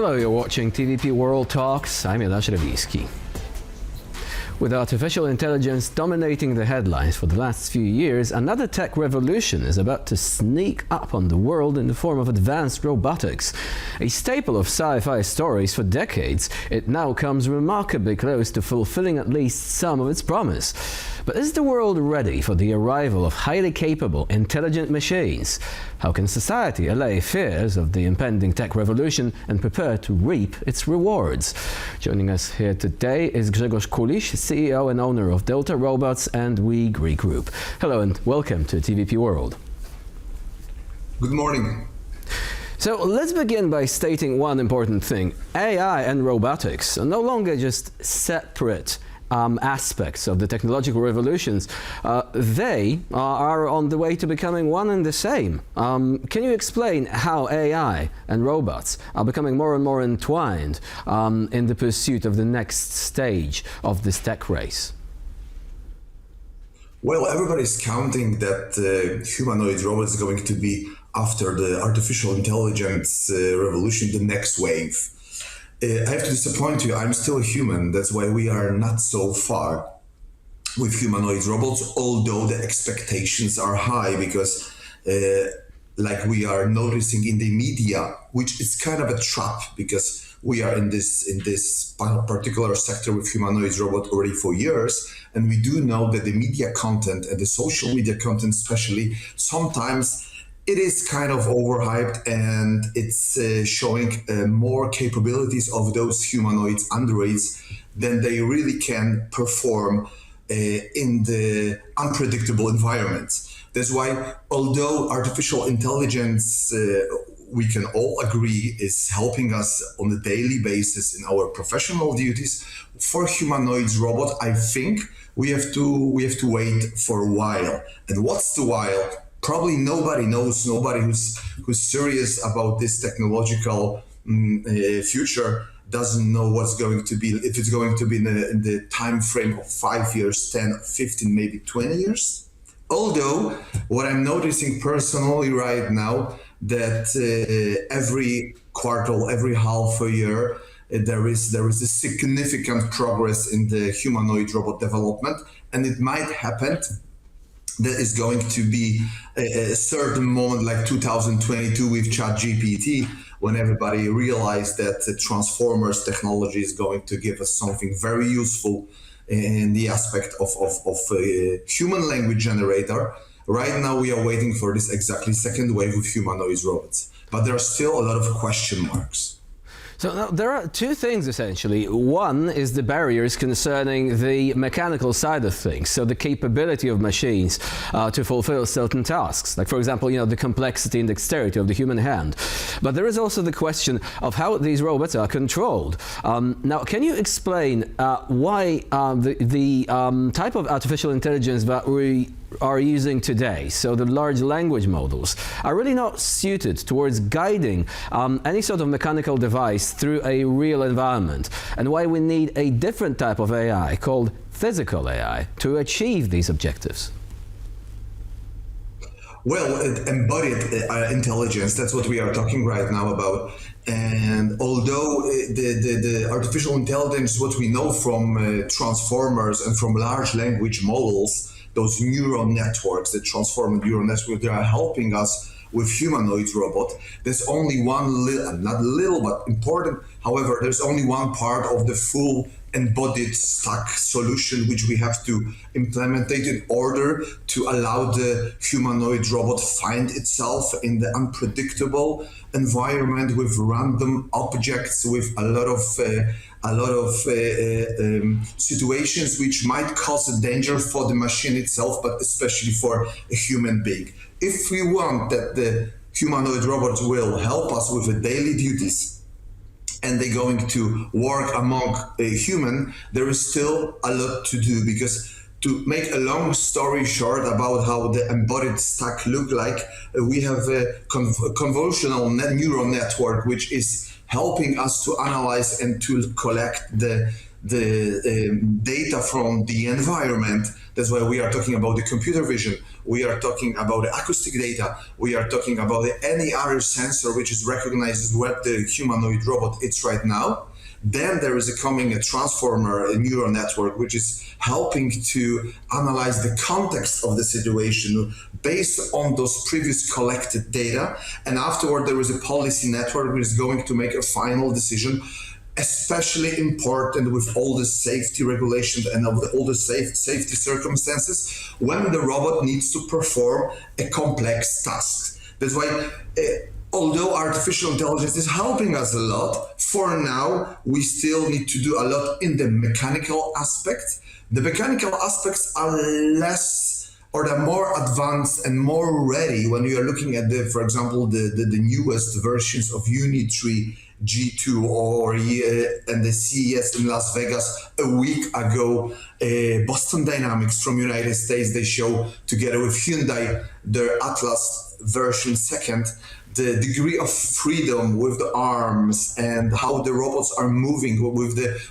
Hello, you're watching TVP World Talks. I'm Jonasz Rewiński. With artificial intelligence dominating the headlines for the last few years, another tech revolution is about to sneak up on the world in the form of advanced robotics. A staple of sci-fi stories for decades, it now comes remarkably close to fulfilling at least some of its promise. But is the world ready for the arrival of highly capable, intelligent machines? How can society allay fears of the impending tech revolution and prepare to reap its rewards? Joining us here today is Grzegorz Kuliś, CEO and owner of DeltaRobots and Weegree Group. Hello and welcome to TVP World. Good morning. So let's begin by stating one important thing. AI and robotics are no longer just separate aspects of the technological revolutions. They are on the way to becoming one and the same. Can you explain how AI and robots are becoming more and more entwined in the pursuit of the next stage of this tech race? Well, everybody's counting that humanoid robots is going to be, after the artificial intelligence revolution, the next wave. I have to disappoint you, I'm still a human. That's why we are not so far with humanoid robots, although the expectations are high because like we are noticing in the media, which is kind of a trap because we are in this particular sector with humanoid robot already for years. And we do know that the media content and the social media content especially, sometimes it is kind of overhyped and it's showing more capabilities of those humanoids, androids, than they really can perform in the unpredictable environments. That's why, although artificial intelligence, we can all agree, is helping us on a daily basis in our professional duties, for humanoids robot, I think we have to wait for a while. And what's the while? Probably nobody knows, nobody who's serious about this technological future doesn't know what's going to be, if it's going to be in the time frame of 5 years, 10, 15, maybe 20 years. Although, what I'm noticing personally right now, that every quarter, every half a year, there is a significant progress in the humanoid robot development, and it might happen that is going to be a certain moment like 2022 with ChatGPT, when everybody realized that the Transformers technology is going to give us something very useful in the aspect of a human language generator. Right now we are waiting for this exactly second wave with humanoid robots, but there are still a lot of question marks. So now, there are two things essentially. One is the barriers concerning the mechanical side of things, so the capability of machines to fulfill certain tasks, like for example, the complexity and dexterity of the human hand. But there is also the question of how these robots are controlled. Now, can you explain why the type of artificial intelligence that we are using today, so the large language models, are really not suited towards guiding any sort of mechanical device through a real environment, and why we need a different type of AI called physical AI to achieve these objectives? Well, embodied intelligence, that's what we are talking right now about. And although the artificial intelligence, what we know from Transformers and from large language models, those neural networks, the transformed neural networks, they are helping us with humanoid robot. There's only one not little, but important. However, there's only one part of the full embodied stack solution which we have to implement in order to allow the humanoid robot find itself in the unpredictable environment with random objects, with a lot of situations which might cause a danger for the machine itself, but especially for a human being. If we want that the humanoid robot will help us with the daily duties, and they're going to work among a human, there is still a lot to do, because to make a long story short about how the embodied stack look like, we have a convolutional neural network which is helping us to analyze and to collect the data from the environment. That's why we are talking about the computer vision. We are talking about the acoustic data. We are talking about any other sensor which is recognizes what the humanoid robot is right now. Then there is a transformer, a neural network, which is helping to analyze the context of the situation based on those previous collected data. And afterward, there is a policy network which is going to make a final decision, especially important with all the safety regulations and all the safety circumstances when the robot needs to perform a complex task. That's why although artificial intelligence is helping us a lot, for now, we still need to do a lot in the mechanical aspect. The mechanical aspects are less, or they're more advanced and more ready when you are looking at for example, the newest versions of Unitree G2 and the CES in Las Vegas a week ago. Boston Dynamics from United States, they show together with Hyundai their Atlas version 2nd, the degree of freedom with the arms and how the robots are moving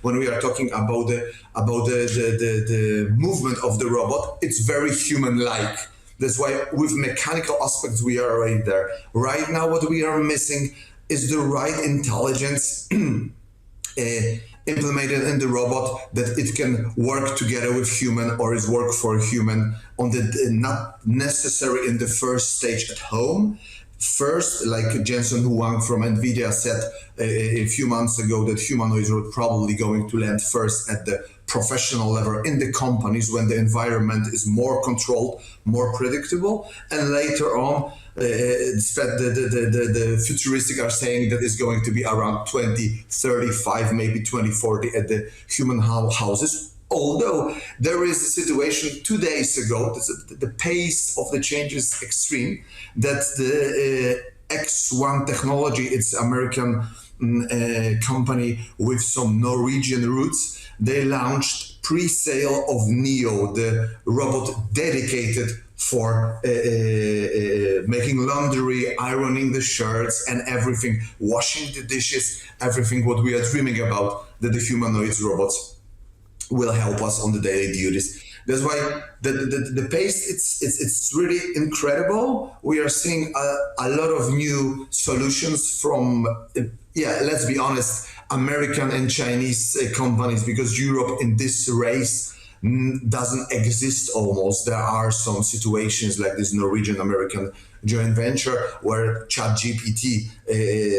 when we are talking about the movement of the robot, it's very human-like. That's why with mechanical aspects we are right there. Right now what we are missing is the right intelligence implemented in the robot, that it can work together with human or is work for human on not necessary in the first stage at home. First, like Jensen Huang from NVIDIA said a few months ago, that humanoids are probably going to land first at the professional level in the companies when the environment is more controlled, more predictable, and later on, the futuristic are saying that it's going to be around 2035, maybe 2040 at the human houses. Although there is a situation 2 days ago, the pace of the change is extreme, that the X1 technology, it's American company with some Norwegian roots, they launched pre-sale of Neo, the robot dedicated for making laundry, ironing the shirts and everything, washing the dishes, everything what we are dreaming about, that the humanoids robots will help us on the daily duties. That's why the pace, it's really incredible. We are seeing a lot of new solutions from, let's be honest, American and Chinese companies, because Europe in this race doesn't exist almost. There are some situations like this Norwegian-American joint venture where ChatGPT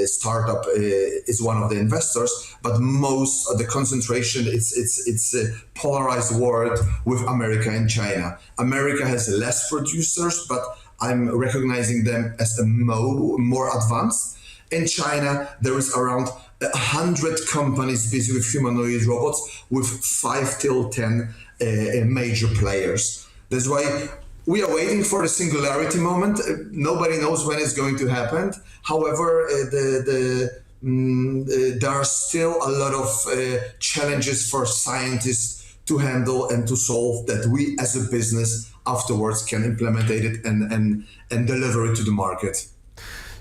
startup is one of the investors, but most of the concentration, it's a polarized world with America and China. America has less producers, but I'm recognizing them as more advanced. In China, there is around 100 companies busy with humanoid robots, with 5 till 10 major players. That's why we are waiting for the singularity moment. Nobody knows when it's going to happen. However, there are still a lot of challenges for scientists to handle and to solve, that we as a business afterwards can implement it and deliver it to the market.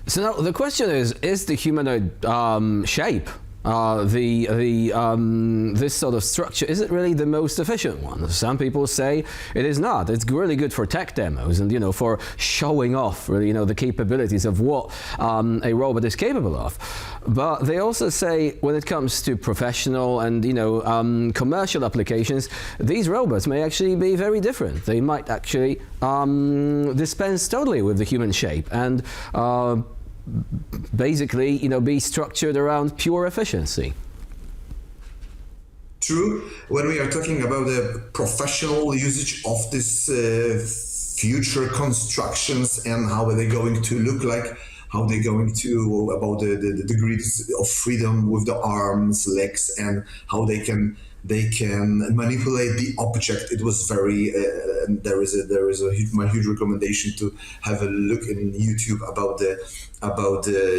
So now the question is the humanoid shape, this sort of structure, is it really the most efficient one? Some people say it is not. It's really good for tech demos and, for showing off, really, the capabilities of what a robot is capable of. But they also say when it comes to professional and, commercial applications, these robots may actually be very different. They might actually dispense totally with the human shape and basically, be structured around pure efficiency. True. When we are talking about the professional usage of this future constructions and how are they going to look like, how they're going to, about the degrees of freedom with the arms, legs, and how they can manipulate the object. It was very there is my huge recommendation to have a look in YouTube about the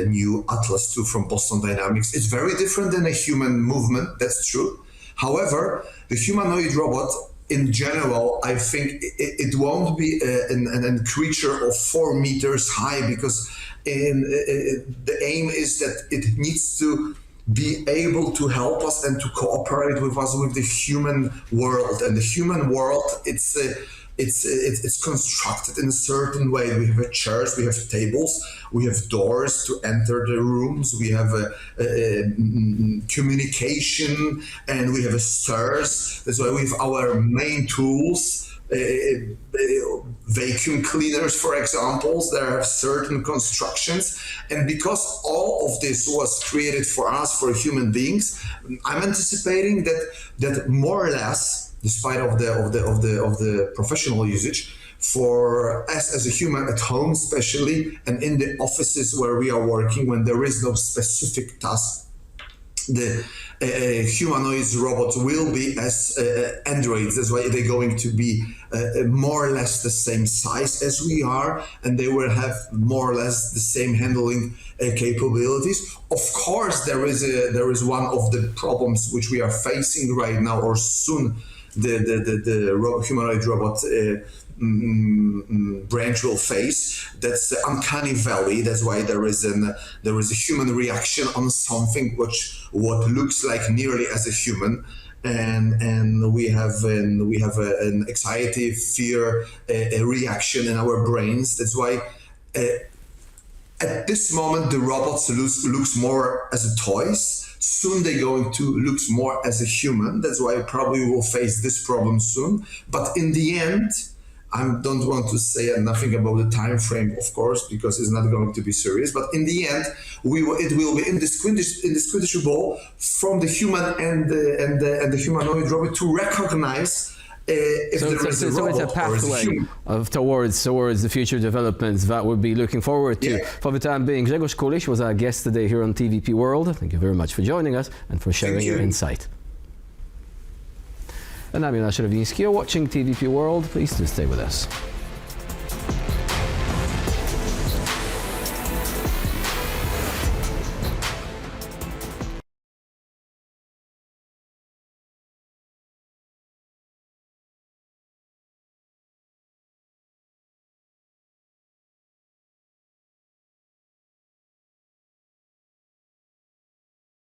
new Atlas 2 from Boston Dynamics. It's very different than a human movement, that's true. However, the humanoid robot in general, I think it won't be a creature of 4 meters high, because the aim is that it needs to be able to help us and to cooperate with us with the human world. And the human world, it's constructed in a certain way. We have chairs, we have tables, we have doors to enter the rooms, we have communication, and we have stairs. That's why we have our main tools. Vacuum cleaners, for example, there are certain constructions, and because all of this was created for us, for human beings, I'm anticipating that more or less, despite of the professional usage, for us as a human at home, especially, and in the offices where we are working, when there is no specific task, the humanoids robots will be as androids. That's why they're going to be more or less the same size as we are, and they will have more or less the same handling capabilities. Of course, there is one of the problems which we are facing right now, or soon the humanoid robot branch will face. That's the uncanny valley. That's why there is a human reaction on something what looks like nearly as a human, and we have an anxiety, fear, a reaction in our brains. That's why at this moment the robots looks more as a toys. Soon they're going to look more as a human. That's why probably we will face this problem soon. But in the end, I don't want to say nothing about the time frame, of course, because it's not going to be serious. But in the end, it will be indistinguishable from the human and the humanoid robot to recognize if there is a robot it's a pathway or towards the future developments that we'll be looking forward to. Yeah. For the time being, Grzegorz Kuliś was our guest today here on TVP World. Thank you very much for joining us and for sharing your insight. And I'm Jonasz Rewiński. You're watching TVP World. Please do stay with us.